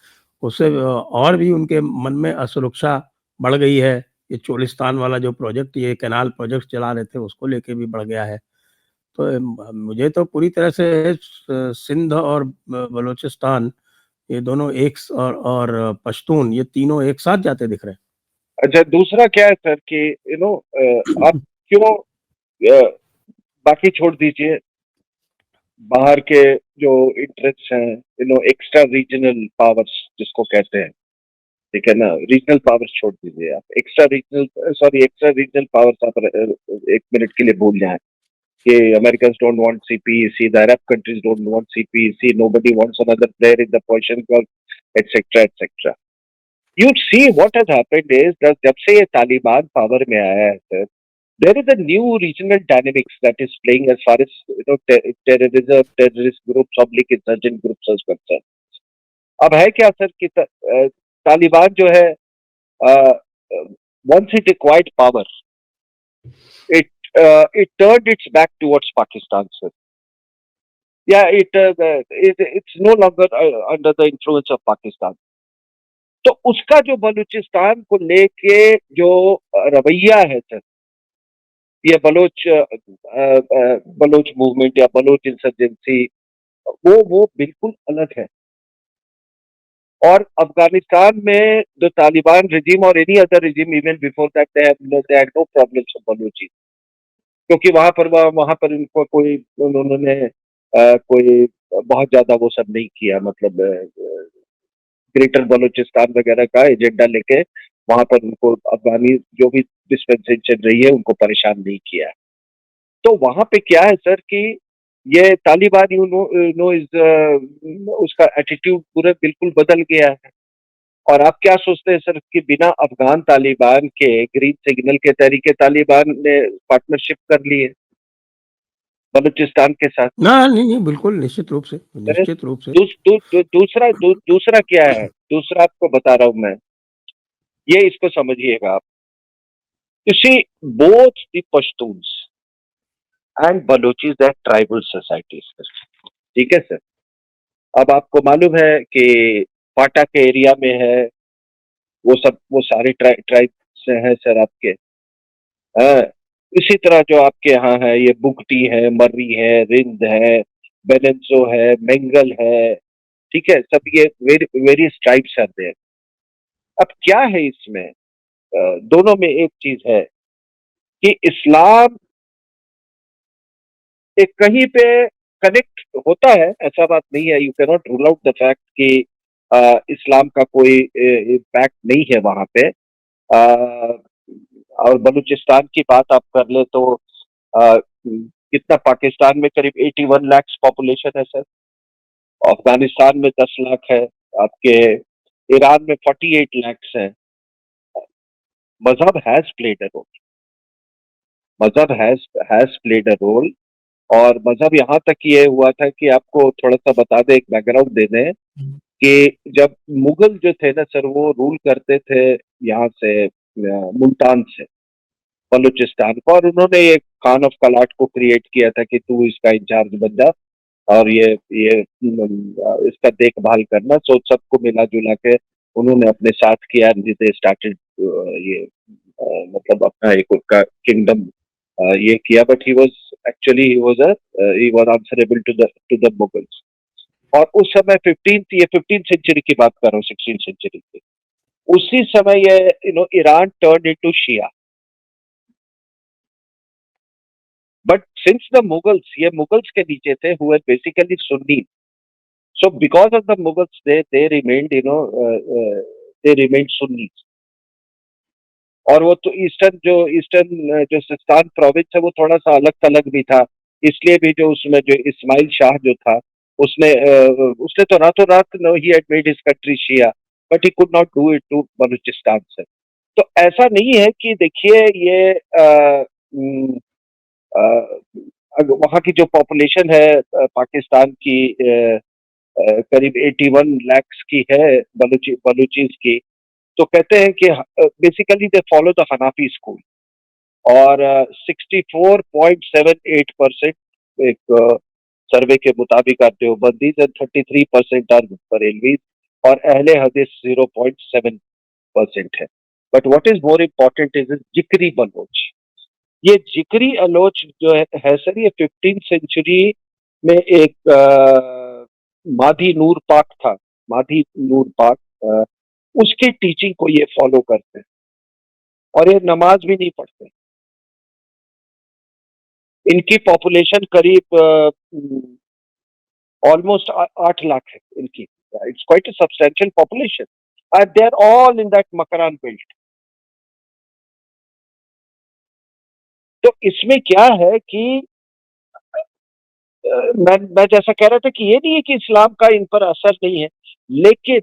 उससे और भी उनके मन में असुरक्षा बढ़ गई है। ये चोलिस्तान वाला जो प्रोजेक्ट, ये कैनाल प्रोजेक्ट चला रहे थे, उसको लेके भी बढ़ गया है। तो मुझे तो पूरी तरह से सिंध और बलूचिस्तान ये दोनों एक और पश्तून ये तीनों एक साथ जाते दिख रहे अच्छा, दूसरा क्या है सर कि आप हैं। क्यों बाकी छोड़ दीजिए, बाहर के जो इंटरेस्ट हैं, एक्स्ट्रा रीजनल पावर्स जिसको कहते हैं, ठीक है ना, रीजनल पावर्स छोड़ दीजिए आप, एक्स्ट्रा रीजनल पावर्स आप एक मिनट के लिए भूल जाएं कि American don't want CPEC, the Arab countries don't want CPEC, nobody wants another player in the Persian gulf, etcetera etcetera. You see what has happened is जब से ये तालिबान पावर में आया है sir, there is a new regional dynamics that is playing as far as terrorism, terrorist groups, oblique insurgent groups is concerned. अब है क्या sir कि तालिबान जो है, once it acquired power, it it turned its back towards Pakistan, sir. Yeah, it's no longer under the influence of Pakistan. तो उसका जो बलूचिस्तान को लेके जो रवैया है सर, ये बलोच मूवमेंट या बलोच इंसर्जेंसी, वो बिल्कुल अलग है। और अफगानिस्तान में जो तालिबान रिजीम और any other regime even before that they had no problems of Baluchi, क्योंकि वहां पर इनको कोई उन्होंने कोई बहुत ज्यादा वो सब नहीं किया, मतलब ग्रेटर बलूचिस्तान वगैरह का एजेंडा लेके वहां पर उनको अफगानी जो भी डिस्पेंसेशन रही है उनको परेशान नहीं किया। तो वहां पे क्या है सर कि ये तालिबान उसका एटीट्यूड पूरा बिल्कुल बदल गया है। और आप क्या सोचते हैं सर कि बिना अफगान तालिबान के ग्रीन सिग्नल के तरीके तालिबान ने पार्टनरशिप कर ली है बलूचिस्तान के साथ? ना नहीं नहीं बिल्कुल निश्चित रूप से निश्चित रूप से। दूसरा क्या है, दूसरा आपको बता रहा हूं मैं, ये इसको समझिएगा आप। You see, both the Pashtuns and Baluchis are tribal societies, ठीक है सर। अब आपको मालूम है कि फाटा के एरिया में है, वो सारे ट्राइब्स हैं सर आपके। हाँ, इसी तरह जो आपके यहाँ है, ये बुगटी है, मर्री है, रिंद है, बेनेंजो है, मेंगल है, ठीक है, सब ये वेरियस ट्राइब्स आर देयर। अब क्या है इसमें, दोनों में एक चीज है कि इस्लाम एक कहीं पे कनेक्ट होता है, ऐसा बात नहीं है, you can not rule out the fact कि इस्लाम का कोई इम्पैक्ट नहीं है वहां पे। और बलूचिस्तान की बात आप कर ले तो कितना, पाकिस्तान में करीब 81 लाख पॉपुलेशन है सर, अफगानिस्तान में 10 लाख है, आपके ईरान में 48 लाख है। मजहब हैज प्लेड अ रोल, मजहब हैज प्लेड अ रोल। और मजहब यहाँ तक ये हुआ था कि आपको थोड़ा सा बता दें, एक बैकग्राउंड दे दें कि जब मुगल जो थे ना सर, वो रूल करते थे यहाँ से मुल्तान से बलूचिस्तान को, और उन्होंने एक खान ऑफ कलाट को क्रिएट किया था कि तू इसका इंचार्ज बन जा और ये इसका देखभाल करना। सो सबको मिला जुला के उन्होंने अपने साथ किया, दे स्टार्टेड ये मतलब अपना एक उनका किंगडम ये किया। But he was answerable to the Mughals. और उस समय 15th सेंचुरी की बात कर रहा हूँ, 16th सेंचुरी की, उसी समय ये Iran turn into Shia. But since the Mughals, ये मुगल्स के नीचे थे, who were basically Sunni, so because of the Mughals they remained they remained Sunni. और वो तो ईस्टर्न जो सिस्तान प्रोविंस है वो थोड़ा सा अलग थलग भी था, इसलिए भी जो उसमें जो इस्माइल शाह जो था, उसने तो रातों रात ही had made his country Shia, but he could not do it to Balochistan से। तो ऐसा नहीं है कि देखिए ये वहाँ की जो पॉपुलेशन है पाकिस्तान की करीब 81 लाख की है, बलूचीज की। तो कहते हैं कि basically they follow the Hanafi school. और 64.78% एक सर्वे के मुताबिक are Deobandis and 33% are Barelvis, और अहले हदीस 0.7% है। But what is more important is Zikri Baloch. ये जिक्री अलोच जो है सर, ये 15th सेंचुरी में एक माधी नूर पाक था, माधी नूर पाक, उसके टीचिंग को ये फॉलो करते हैं और ये नमाज भी नहीं पढ़ते। इनकी पॉपुलेशन करीब ऑलमोस्ट 8 लाख है इनकी। It's quite a substantial population and they are all in that Makran belt. तो इसमें क्या है कि मैं जैसा कह रहा था कि ये नहीं है कि इस्लाम का इन पर असर नहीं है, लेकिन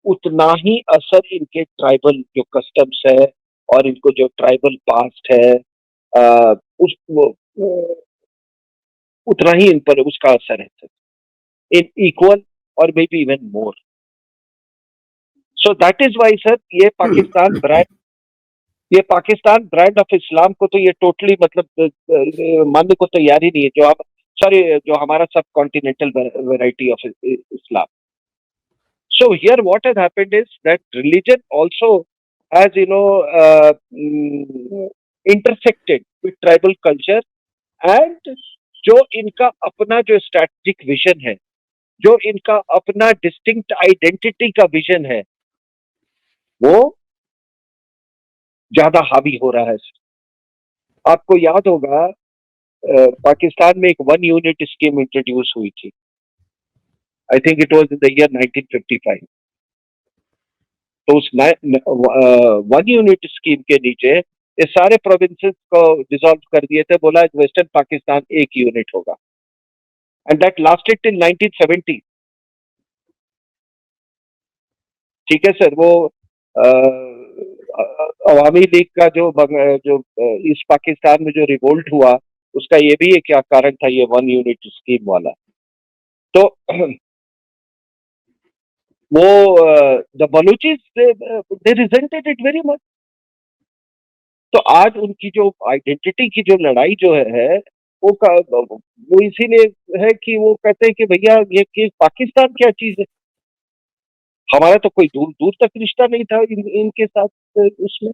उतना ही असर इनके ट्राइबल जो कस्टम्स है और इनको जो ट्राइबल पास्ट है, उस उतना ही इन पर उसका असर है, इन इक्वल और may be even more. So that is why sir, ये पाकिस्तान ब्रांड ऑफ इस्लाम को तो ये टोटली मतलब मानने को तैयार ही नहीं है, जो आप सॉरी जो हमारा सब continental variety of Islam. So here what has happened is that religion also has, intersected with tribal culture, and जो इनका अपना जो स्ट्रैटेजिक विजन है, जो इनका अपना डिस्टिंक्ट आइडेंटिटी का विजन है, वो ज्यादा हावी हो रहा है। आपको याद होगा पाकिस्तान में एक 1 यूनिट स्कीम इंट्रोड्यूस हुई थी, I think it was in the year 1955। तो उस 1 यूनिट स्कीम के नीचे ये सारे प्रोविंसेस को डिसॉल्व कर दिए थे, बोला वेस्टर्न पाकिस्तान एक यूनिट होगा, एंड दैट लास्टेड टिल 1970। ठीक है सर, वो अवामी लीग का जो ईस्ट पाकिस्तान में जो रिवोल्ट हुआ, उसका ये भी एक क्या कारण था, ये 1 यूनिट स्कीम वाला। तो वो the Baluchis they rejected it very much. तो आज उनकी जो आइडेंटिटी की जो लड़ाई जो है वो इसीलिए है कि वो कहते हैं कि भैया ये पाकिस्तान क्या चीज है, हमारा तो कोई दूर दूर तक रिश्ता नहीं था इनके साथ उसमें।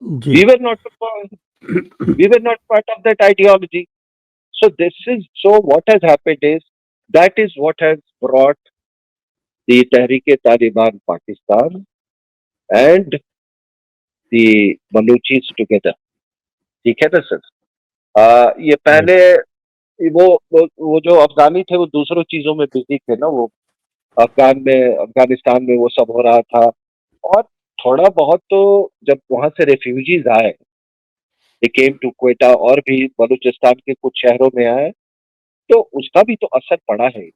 जी। we were not we were not part of that ideology. So what has happened is that is what has brought the Tehreek-e-Taliban Pakistan and the Baluchis together. ठीक है ना सर? ये पहले वो जो अफगानी थे वो दूसरों चीजों में बिजी थे ना, वो अफगानिस्तान में वो सब हो रहा था, और थोड़ा बहुत तो जब वहां से रेफ्यूजीज आए, दे केम टू क्वेटा और भी बलूचिस्तान के कुछ शहरों में आए, तो उसका भी तो असर पड़ा है,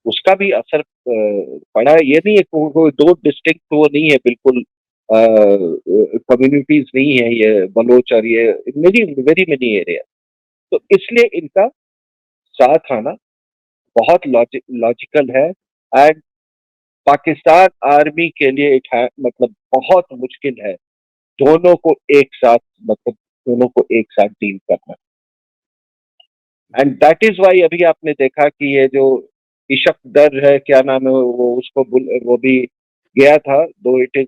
उसका भी असर पड़ा है। ये नहीं है कोई दो डिस्ट्रिक्ट वो नहीं है, बिल्कुल कम्युनिटीज नहीं है ये बलोच, और ये वेरी वेरी मेनी एरिया। तो इसलिए इनका साथ आना बहुत लॉजिकल है, एंड पाकिस्तान आर्मी के लिए मतलब बहुत मुश्किल है दोनों को एक साथ, मतलब दोनों को एक साथ डील करना। एंड दैट इज वाई अभी आपने देखा कि ये जो इशक दर है, क्या नाम है वो, उसको वो भी गया था, दो इट इज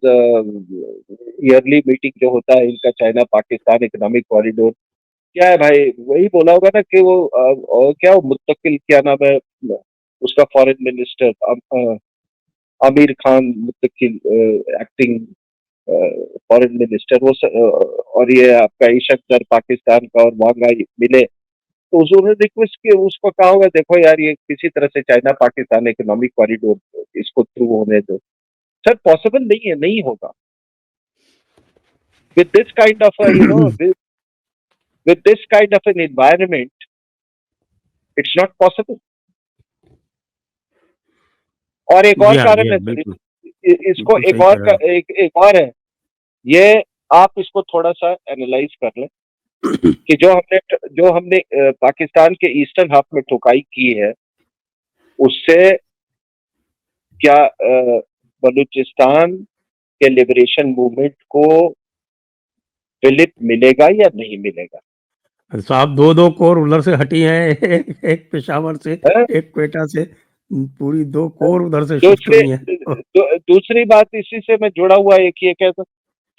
ईयरली मीटिंग जो होता है इनका, चाइना पाकिस्तान इकोनॉमिक कॉरिडोर। क्या है भाई, वही बोला होगा ना कि वो क्या वो मुत्तकिल, क्या नाम है उसका, foreign minister Amir Khan Muttaqi, acting foreign minister, और ये आपका इशक दर पाकिस्तान का और वांग मिले, तो उन्होंने रिक्वेस्ट की, उसको कहा होगा देखो यार ये किसी तरह से चाइना पाकिस्तान इकोनॉमिक कॉरिडोर इसको थ्रू होने दो। सर पॉसिबल नहीं है, नहीं होगा with this kind of with this kind of an environment, it's not possible. और एक और कारण है सर, इसको एक और है, ये आप इसको थोड़ा सा एनालाइज कर लें कि जो हमने पाकिस्तान के ईस्टर्न हाफ में ठुकाई की है, उससे क्या बलूचिस्तान के लिबरेशन मूवमेंट को फिलिप मिलेगा या नहीं मिलेगा? साहब 2-2 कोर उधर से हटी हैं, एक पेशावर से, एक क्वेटा से, पूरी 2 कोर उधर से शिफ्ट हुई हैं। दूसरी बात इसी से मैं जुड़ा हुआ एक ये कहता,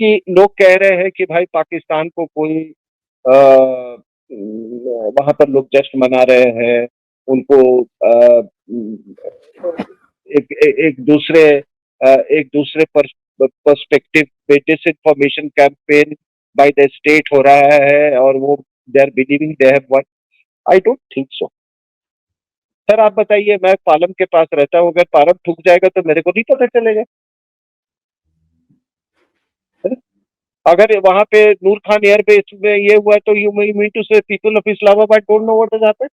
कि लोग कह रहे हैं कि भाई पाकिस्तान को कोई वहां पर लोग जश्न मना रहे हैं, उनको एक दूसरे पर्सपेक्टिव पे disinformation campaign by the state हो रहा है और वो they are believing they have won. I don't think so. Sir आप बताइए, मैं पालम के पास रहता हूँ, अगर पालम ठुक जाएगा तो मेरे को नहीं पता चलेगा? है? अगर वहां पे नूर खान एयरबेस में ये हुआ तो यू मीन टू से people of Islamabad don't know what is happened?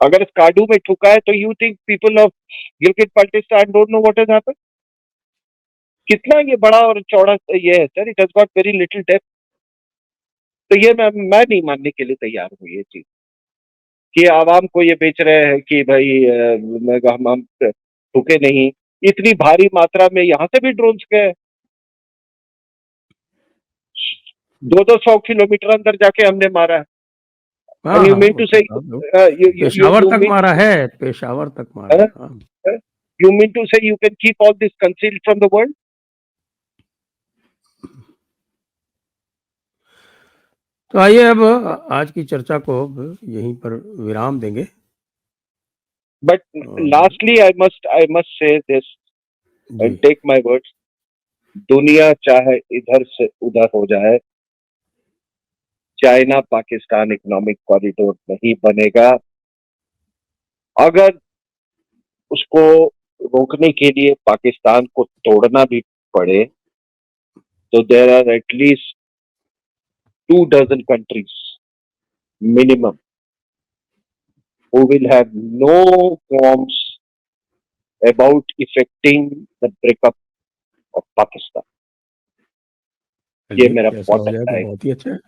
अगर स्कार्डू में ठुका है तो you think people of Gilgit Baltistan don't know what is happened? कितना ये बड़ा और चौड़ा ये है sir, it has got very little depth. तो ये मैं नहीं मानने के लिए तैयार हूँ ये चीज कि आवाम को ये बेच रहे हैं कि भाई हम ठुके नहीं। इतनी भारी मात्रा में यहाँ से भी ड्रोन्स गए, 200 किलोमीटर अंदर जाके हमने मारा है। हाँ And you हाँ, mean to say Peshawar you तक mean मारा है, पेशावर तक मारा है, हाँ। you mean to say you can keep all this concealed from the world? तो आइए अब आज की चर्चा को अब यहीं पर विराम देंगे। But lastly, I must say this ji and take my words. दुनिया चाहे इधर से उधर हो जाए, चाइना पाकिस्तान इकोनॉमिक कॉरिडोर नहीं बनेगा। अगर उसको रोकने के लिए पाकिस्तान को तोड़ना भी पड़े तो there are at least 2 dozen countries minimum who will have no qualms about effecting the breakup of Pakistan. ये चलिए, मेरा ऐसा बहुत हो जाए अच्छा तो है। बहुत ही अच्छा है।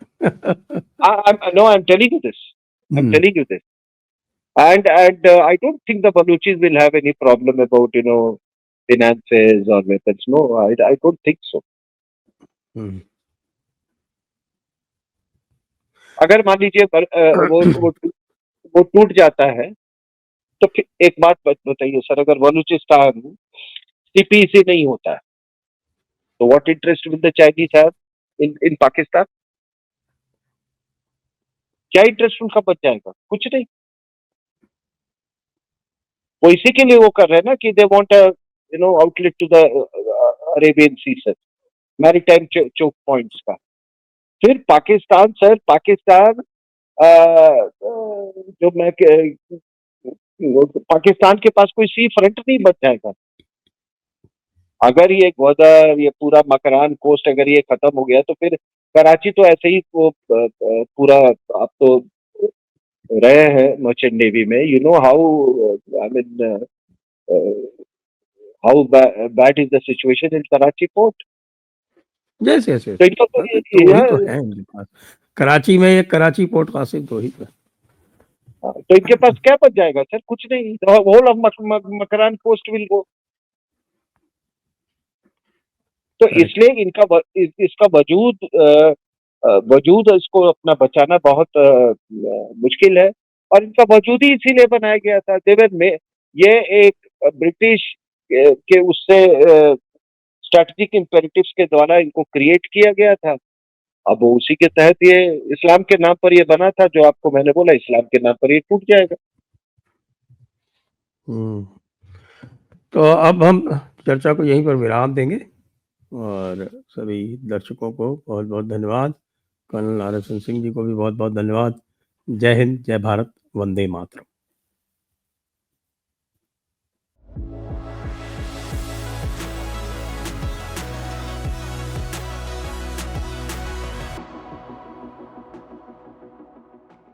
No, I'm telling you this. I'm telling you this. And I don't think the Baluchis will have any problem about finances or weapons. No, I don't think so. हम्म। अगर मान लीजिए वो टूट जाता है तो फिर एक बात बताइए सर, अगर बलूचिस्तान सीपीसी नहीं होता है तो what interest will the Chinese have in Pakistan? क्या इंटरेस्ट उनका बच जाएगा? कुछ नहीं। वो इसी के लिए वो कर रहे हैं ना कि they want outlet to the Arabian sea sir, maritime choke points का। फिर पाकिस्तान सर, पाकिस्तान जो मैं पाकिस्तान के पास कोई सी फ्रंट नहीं बच जाएगा। अगर ये ग्वादर, ये पूरा मकरान कोस्ट अगर ये खत्म हो गया तो फिर कराची तो ऐसे ही वो पूरा, आप तो रहे हैं मर्चेंट नेवी में, you know how I mean how bad is the situation in Karachi port. Yes yes yes, तो इनको तो वही तो है इनके पास। कराची में एक कराची पोर्ट कासिम तो ही है। तो इनके पास क्या बच जाएगा सर? कुछ नहीं। Whole of Makran coast will go. तो इसलिए इसका वजूद इसको अपना बचाना बहुत मुश्किल है। और इनका वजूद ही इसीलिए बनाया गया था। देवर में ये एक ब्रिटिश के उससे स्ट्रेटेजिक इम्पेरेटिव्स के द्वारा इनको क्रिएट किया गया था। अब उसी के तहत ये इस्लाम के नाम पर ये बना था, जो आपको मैंने बोला, इस्लाम के नाम पर ये टूट जाएगा। तो अब हम चर्चा को यहीं पर विराम देंगे और सभी दर्शकों को बहुत बहुत धन्यवाद। कर्नल RSN सिंह जी को भी बहुत बहुत धन्यवाद। जय हिंद, जय भारत, वंदे मातरम।